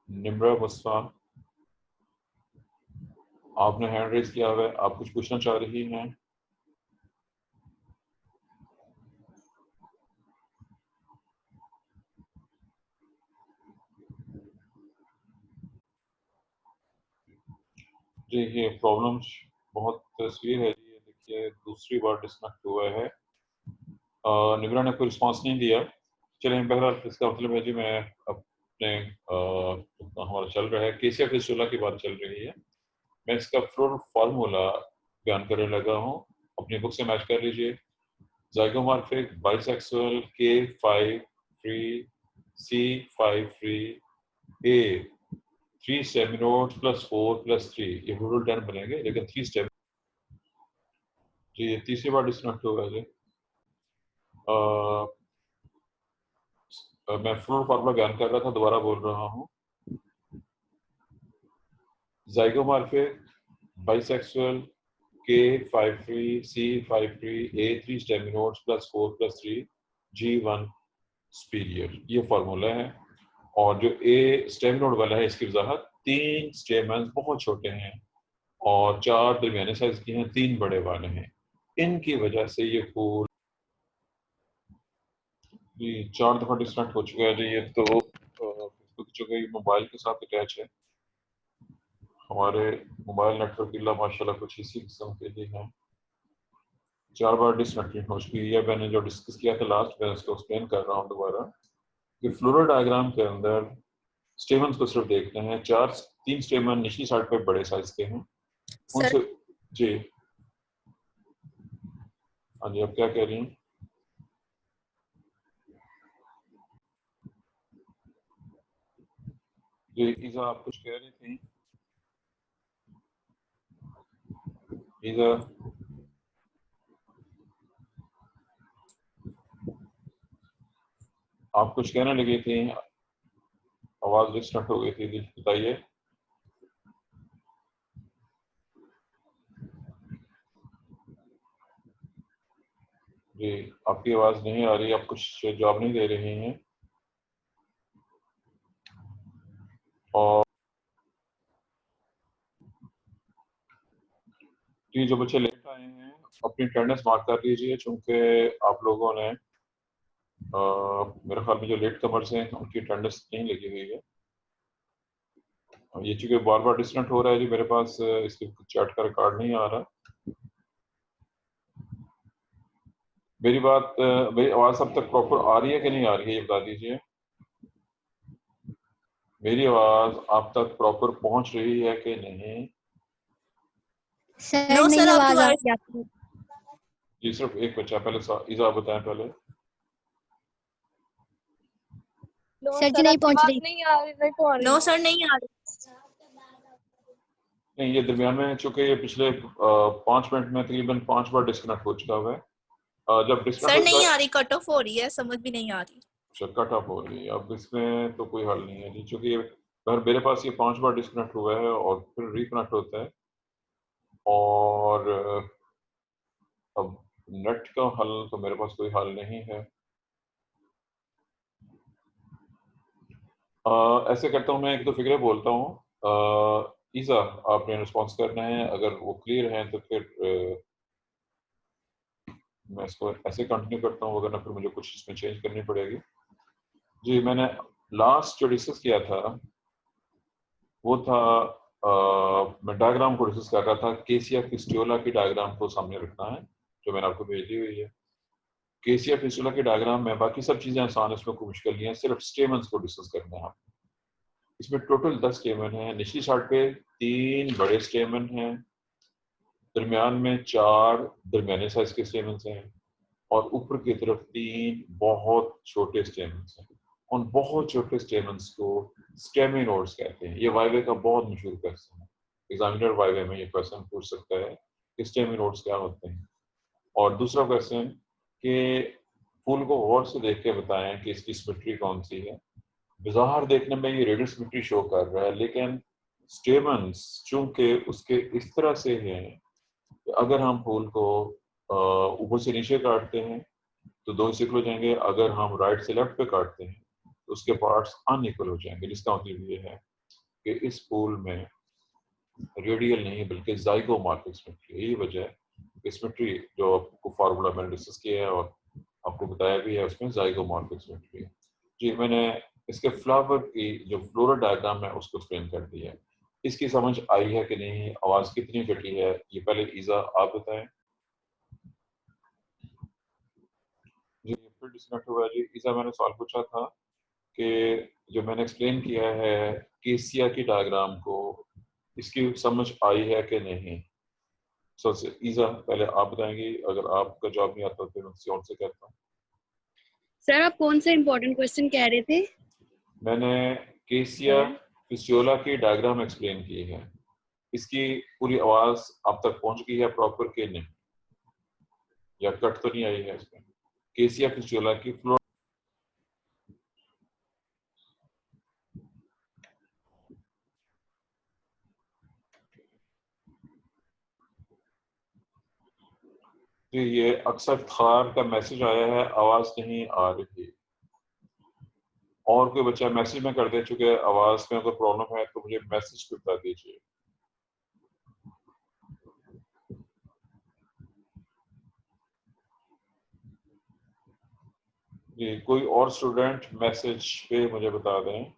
निम्रा मुस्फा, आपने hand raise किया हुआ है, आप कुछ पूछना चाह रही हैं? देखिए प्रॉब्लम बहुत तस्वीर है जी, देखिए दूसरी बार डिस्कनेक्ट हुआ है। निम्रा ने कोई रिस्पॉन्स नहीं दिया। चलिए बहरहाल इसका मतलब है जी मैं अपने हमारा चल रहा है केसीएफ फिस्टुला की बात चल रही है। मैं इसका फुल फार्मूला बयान करने लगा हूँ, अपनी बुक से मैच कर लीजिए। Zygomorphic bisexual K5 3 C5 3 A 3 staminodes plus 4 plus 3, ये टोटल 10 बनेंगे, लेकिन 3 स्टेम जी ये तीसरी बार डिस्कनेक्ट होगा जी। मैं फुल फार्मूला बयान कर रहा था, दोबारा बोल रहा हूँ। Zygomorphic bisexual K5 3 C5 3 A 3 staminodes plus 4 plus 3 G1 superior, ये फार्मूला है। और जो ए स्टेम नोड वाला है इसकी वजाहत 3 स्टेमन्स बहुत छोटे हैं और 4 दरमियाने साइज के हैं, 3 बड़े वाले हैं। इनकी वजह से ये फूल जी 4 दफा डिस्कनेक्ट हो चुका है जी। ये तो फेसबुक जो है मोबाइल के साथ अटैच है, हमारे मोबाइल नेटवर्क इल्ला माशाल्लाह कुछ इसी किस्म के लिए है। 4 बार डिस्कनेक्टिंग हो चुकी है। मैंने जो डिस्कस किया था लास्ट में उसको एक्सप्लेन कर रहा हूँ दोबारा कि फ्लोरल डायग्राम के अंदर स्टेमन्स को सिर्फ देखते हैं, 3 स्टेमन निचली साइड पर बड़े साइज के हैं सर। उनसे। जी हाँ जी, आप क्या कह रही हैं? जी ईजा, आप कुछ कह रही थी? ईजा, आप कुछ कहने लगी थी, आवाज डिस्टर्ब हो गई थी जी, बताइए। जी आपकी आवाज नहीं आ रही, आप कुछ जवाब नहीं दे रही हैं। और जी जो बच्चे लेट आए हैं अपनी अटेंडेंस मार्क कर लीजिए, चूंकि आप लोगों ने मेरे ख्याल में जो लेट कमर्स हैं उनकी अटेंडेंस नहीं लगी हुई है। ये चूंकि बार बार डिस्कनेक्ट हो रहा है जी, मेरे पास इसके चैट का रिकॉर्ड नहीं आ रहा। मेरी आवाज अब तक प्रॉपर आ रही है कि नहीं आ रही है, ये बता दीजिए। मेरी आवाज आप तक प्रॉपर पहुंच रही है कि नहीं? सर नो नहीं सर, आपकी आवाज आ वॉइस रही आपकी। जी सिर्फ एक बच्चा, पहले ईजा बताएं पहले। सर जी नहीं पहुंच रही। नो सर नहीं आ रही। नहीं, ये दरमियान में चूंकि ये पिछले 5 मिनट में तकरीबन 5 बार डिस्कनेक्ट हो चुका हुआ है। जब डिस्कनेक्ट सर होता नहीं है आ रही, कट ऑफ हो रही है, समझ भी नहीं आ रही। कट ऑफ हो रही है, अब इसमें तो कोई हल नहीं है जी, चूंकि अगर मेरे पास ये 5 बार डिस्कनेक्ट हुआ है और फिर रिकनेक्ट होता है। और अब नेट का हल तो मेरे पास कोई हल नहीं है। ऐसे करता हूँ, मैं एक दो फिक्रे बोलता हूँ। ईजा, आपने रिस्पॉन्स करना है, अगर वो क्लियर है तो फिर मैं इसको ऐसे कंटिन्यू करता हूँ, वरना फिर मुझे कुछ इसमें चेंज करनी पड़ेगी। जी मैंने लास्ट जो डिस्कस किया था वो था मैं डायग्राम को डिस्कस कर रहा था। केसीएफ फिस्टुला की डायग्राम को सामने रखना है जो मैंने आपको भेजी हुई है। केसीएफ फिस्टुला की डायग्राम में बाकी सब चीजें आसान है, इसमें कोई मुश्किल नहीं है, सिर्फ स्टेमन्स को डिस्कस करना है। इसमें टोटल 10 स्टेमन है। निचली साइड पे 3 बड़े स्टेमन हैं, दरमियान में 4 दरमियाने साइज के स्टेमन्स हैं और ऊपर की तरफ 3 बहुत छोटे स्टेमन्स हैं। उन बहुत छोटे स्टेमन्स को स्टेमिनोड्स कहते हैं। ये वाइवे का बहुत मशहूर क्वेश्चन है, एग्जामिनर वाइवे में ये क्वेश्चन पूछ सकता है कि स्टेमिनोड्स क्या होते हैं। और दूसरा क्वेश्चन कि फूल को गौर से देख के बताएं कि इसकी सिमेट्री कौन सी है। बाहर देखने में ये रेडियल सिमेट्री शो कर रहा है, लेकिन स्टेमन्स चूंकि उसके इस तरह से हैं कि अगर हम फूल को ऊपर से नीचे काटते हैं तो 2 हिस्से हो जाएंगे, अगर हम राइट से लेफ्ट पे काटते हैं तो उसके पार्ट्स अनइक्वल हो जाएंगे, जिसका मतलब ये है कि इस पूल में रेडियल नहीं बल्कि ज़ाइगोमॉर्फिक सिमेट्री, यही वजह है कि सिमेट्री जो आपको फार्मूला मैंने डिस्कस किया है और आपको बताया भी है, उसमें ज़ाइगोमॉर्फिक सिमेट्री है। जी, मैंने इसके फ्लावर की जो फ्लोरल डायग्राम है उसको एक्सप्लेन कर दिया है। इसकी समझ आई है कि नहीं, आवाज़ कितनी कटी है, ये पहले ईज़ा आप बताएं। जी, फिर डिस्कनेक्ट हुआ जी। ईज़ा, मैंने सवाल पूछा था कि जो मैंने एक्सप्लेन किया है केसिया की डायग्राम को, इसकी समझ आई है कि नहीं। सबसे ईज़ा पहले आप बताएंगी, अगर आपका जवाब नहीं आता फिर मैं किसी और से कहता हूँ। सर आप कौन सा इम्पोर्टेंट क्वेश्चन कह रहे थे? मैंने केसिया फिजियोला की डायग्राम एक्सप्लेन की है, इसकी पूरी आवाज आप तक पहुंच गई है प्रॉपर के नहीं, या कट तो नहीं आई है इसमें? केसिया फिजियोला की फ्लो ये अक्सर खार का मैसेज आया है, आवाज नहीं आ रही। और कोई बच्चा मैसेज में कर दे, चुके आवाज में अगर प्रॉब्लम है तो मुझे मैसेज पे बता दीजिए। जी, कोई और स्टूडेंट मैसेज पे मुझे बता दें।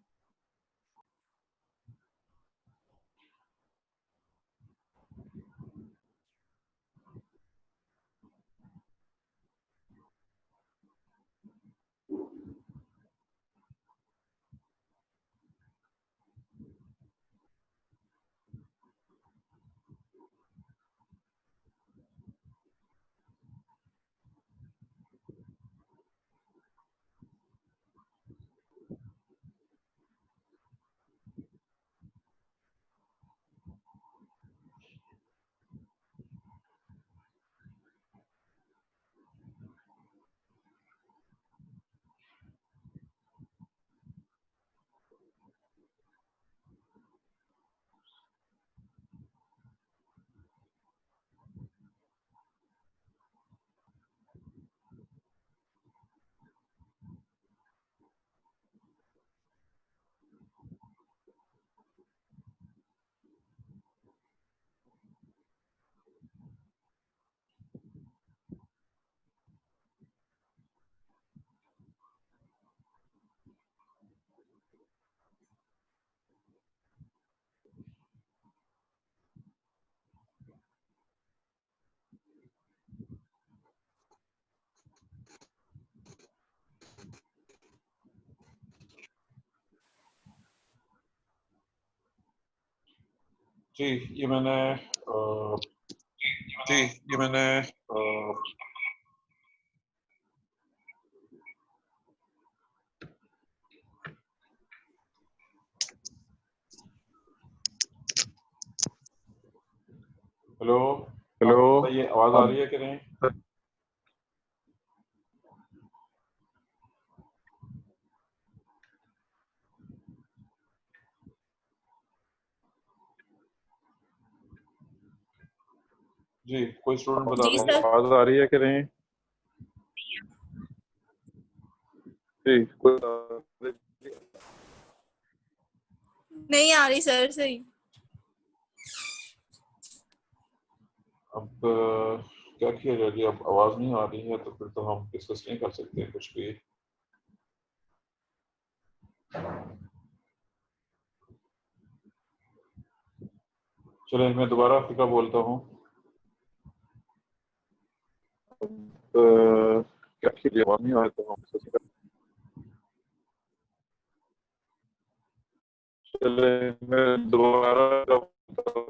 जी, ये मैंने जी ये मैंने हेलो हेलो, ये आवाज आ रही है कि नहीं? जी, कोई स्टूडेंट बता जी दें, सर। आवाज आ रही है कि नहीं? जी, कोई नहीं आ रही सर, सही। अब क्या किया जाए जी, अब आवाज नहीं आ रही है तो फिर तो हम डिस्कस नहीं कर सकते कुछ भी। चलिए मैं दोबारा फिक्र बोलता हूँ। क्या किया जाए, आवाज नहीं आ रही तो हम डिस्कस नहीं कर सकते। चलिए मैं दोबारा बोलता हूँ।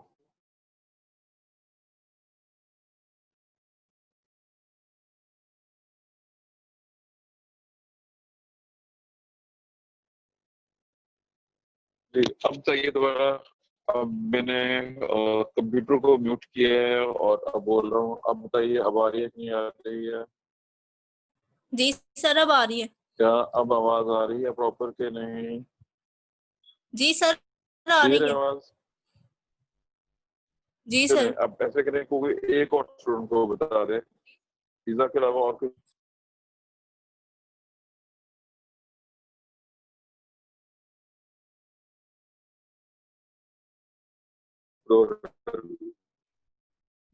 जी, अब चाहिए दोबारा। अब मैंने कंप्यूटर को म्यूट किया है और अब बोल रहा हूँ। अब बताइए, अब आ रही है कि नहीं आ रही है? जी सर, अब आ रही है। क्या अब आवाज आ रही है प्रॉपर के नहीं? जी सर, आ क्लियर रही है है। आवाज? जी चलिए सर। अब ऐसे करें, कोई एक और स्टूडेंट को बता दे, पिज्जा के अलावा और कोई।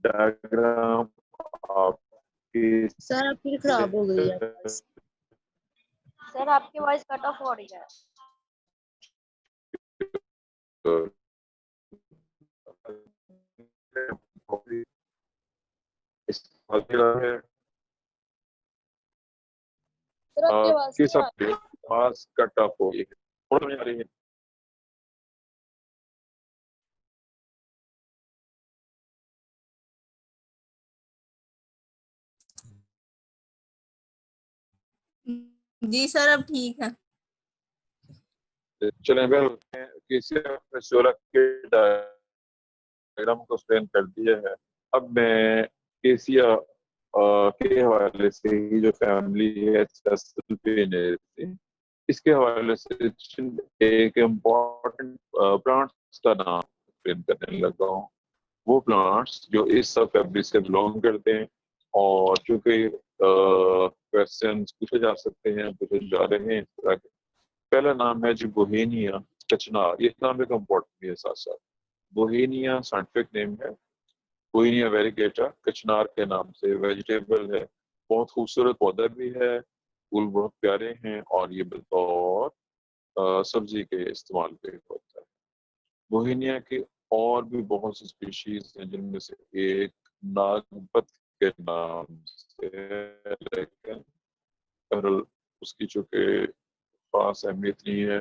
डायग्राम आपकी सर अब फिर खराब हो गई है आवाज। सर आपकी वॉइस कट ऑफ हो रही है। इस्तेमाल किया है सर आपकी आवाज किस नहीं आ हफ्ते आवाज कट ऑफ हो गई है, थोड़ा समझ आ रही है। जी सर अब ठीक है। चलें फिर किसी के डायग्राम को एक्सप्लेन कर दिया है। अब मैं केसिया के हवाले से ही जो फैमिली है इसके हवाले से एक इम्पोर्टेंट प्लांट्स का नाम एक्सप्लेन करने लगा हूँ। वो प्लांट्स जो इस सब फैमिली से बिलोंग करते हैं और चूंकि क्वेश्चंस पूछे जा सकते हैं, पूछे जा रहे हैं इस तरह के। पहला नाम है जो बोहेनिया कचनार, ये नाम एक इम्पोर्टेंट भी है साथ साथ। बोहेनिया साइंटिफिक नेम है, बोहेनिया वेरिगेटा, कचनार के नाम से वेजिटेबल है, बहुत खूबसूरत पौधा भी है, फूल बहुत प्यारे हैं और ये बतौर सब्जी के इस्तेमाल पे होता है। बोहेनिया के और भी बहुत सी स्पीशीज हैं जिनमें से एक नागपत के नाम से है, लेकिन बहरहाल उसकी चूंकि खास अहमियत नहीं है,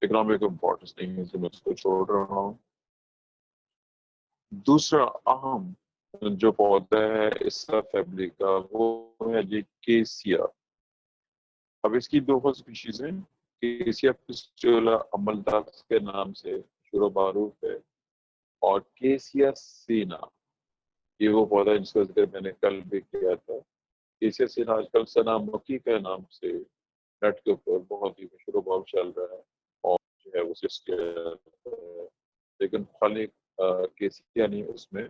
इकोनॉमिक इम्पोर्टेंस नहीं है, तो मैं उसको छोड़ रहा हूँ। दूसरा अहम जो पौधा है इस फैमिली का वो है जी केसिया। अब इसकी दो स्पीशीज हैं, केसिया पिस्टुला अमलदास के नाम से शुरू मारूफ है और केसिया सीना, ये वो पौधा है जिसका जिक्र मैंने कल भी किया था। केसिया सीना आजकल सना मक्की के नाम से नेट के ऊपर बहुत ही मशहूर भाव चल रहा है और जो है वो लेकिन खाली केसिया नहीं, उसमें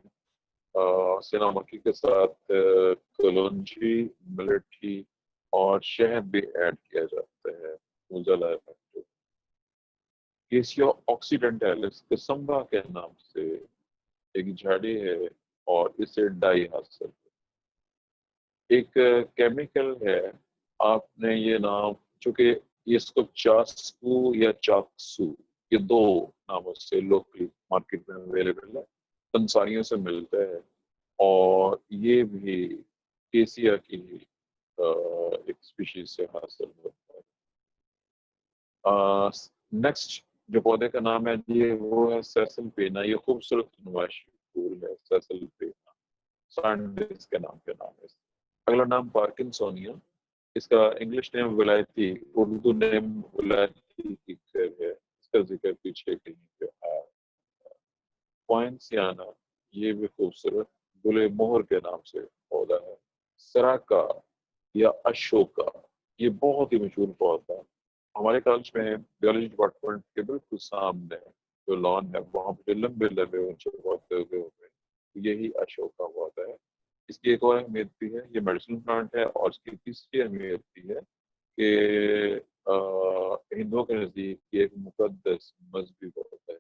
सेना मक्की के साथ कलौंजी, मिलेठी और शहद भी ऐड किया जाता है। उजाला इफेक्ट केसिया ऑक्सीडेंटैलिस कसम्बा के नाम से एक झाड़ी है और इसे डाई हासिल एक केमिकल है। आपने ये नाम, चूंकि इसको चास्कू या चाक्सू, ये दो नामों से लोकली मार्केट में अवेलेबल है, पंसारियों से मिलता है और ये भी केसिया की एक स्पीशीज से हासिल होता है। नेक्स्ट जो पौधे का नाम है ये वो है सेसल पेना, ये खूबसूरत नुमाइशी फूल है सेसल पेना, सांडिस के नाम है। अगला नाम पार्किंसोनिया, इसका इंग्लिश नेम विलायती, उर्दू नेम विलायती की खैर है, इसका जिक्र पीछे कहीं पे आया। पॉइंसियाना, ये भी खूबसूरत गुले मोहर के नाम से पौधा है। सराका या अशोका, ये बहुत ही मशहूर पौधा है। हमारे कॉलेज में बियोलॉजी डिपार्टमेंट के बिल्कुल सामने जो लॉन है वहाँ पे लंबे लंबे ऊंचे पौधे उगे हुए हैं, यही अशोका पौधा है। इसकी एक और अहमियत भी है, ये मेडिसिन प्लांट है और इसकी तीसरी अहमियत भी है कि हिंदुओं के नज़दीक ये एक मुकद्दस मजहबी पौधा है,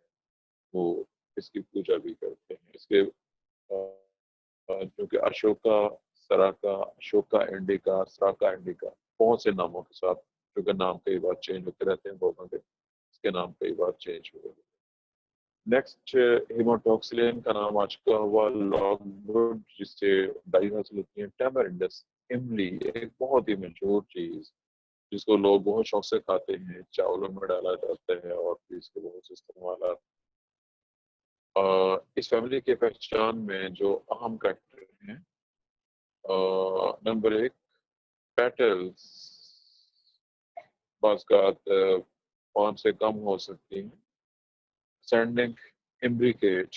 वो इसकी पूजा भी करते हैं। इसके जो कि अशोका, सराका, अशोका इंडिका, सराका इंडिका, बहुत से नामों के साथ, क्योंकि नाम कई बार चेंज होते रहते हैं पौधों के, इसके नाम कई बार चेंज हुए। नेक्स्ट हेमाटोक्सिलिन का नाम आ चुका हुआ लॉगवुड, जिससे डाई हासिल होती है। टैमरिंडस, इमली, एक बहुत ही मशहूर चीज जिसको लोग बहुत शौक से खाते हैं, चावलों में डाला जाता है और फिर इसके बहुत से इस्तेमाल। इस फैमिली के पहचान में जो अहम फैक्टर हैं, नंबर एक, पेटल्स बाज़ पाँच से कम हो सकती हैं, सैंडिंग इम्ब्रिकेट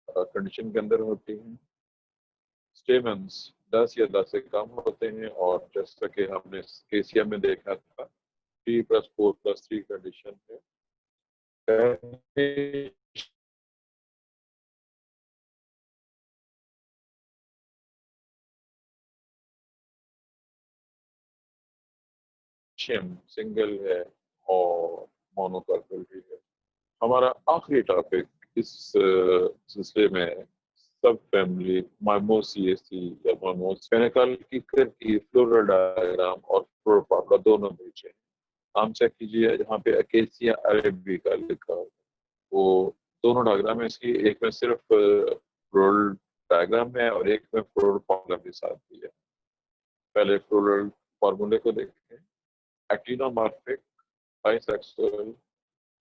कंडीशन के अंदर होती हैं, स्टेमन्स 10 या 10 से कम होते हैं और जैसा कि हमने केसिया में देखा था 3+4+3 कंडीशन है। सिंगल है और मोनोकार्पल भी है। हमारा आखिरी टॉपिक इस सिलसिले में सब फैमिली माइमोस CSC या माइमोस फेनेकल की फ्लोरल डायग्राम और फ्लोरल फार्मूला दोनों भेजे। आम चेक कीजिए जहाँ पे अकेसिया अरेबिका लिखा हो वो दोनों डायग्राम है इसकी, एक में सिर्फ फ्लोरल डायग्राम है और एक में फ्लोरल फार्मूला के साथ भी है। पहले फ्लोरल फार्मूले को देखें। Actinomorphic, bisexual,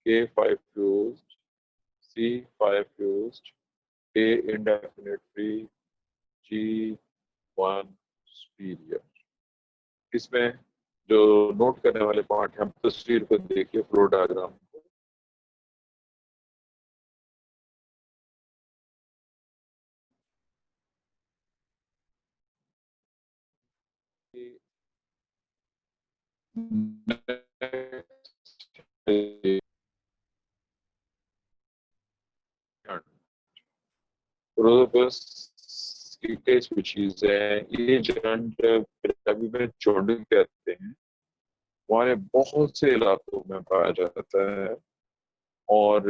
K5 fused, C5 fused, A indefinite free, G1 superior। इसमें जो नोट करने वाले पार्ट हम तस्वीर को देखिए फ्लो डायग्राम रोडोपस की कई स्पीशीज है। ये जंट पंजाबी में चोंड कहते हैं, हमारे बहुत से इलाकों में पाया जाता है और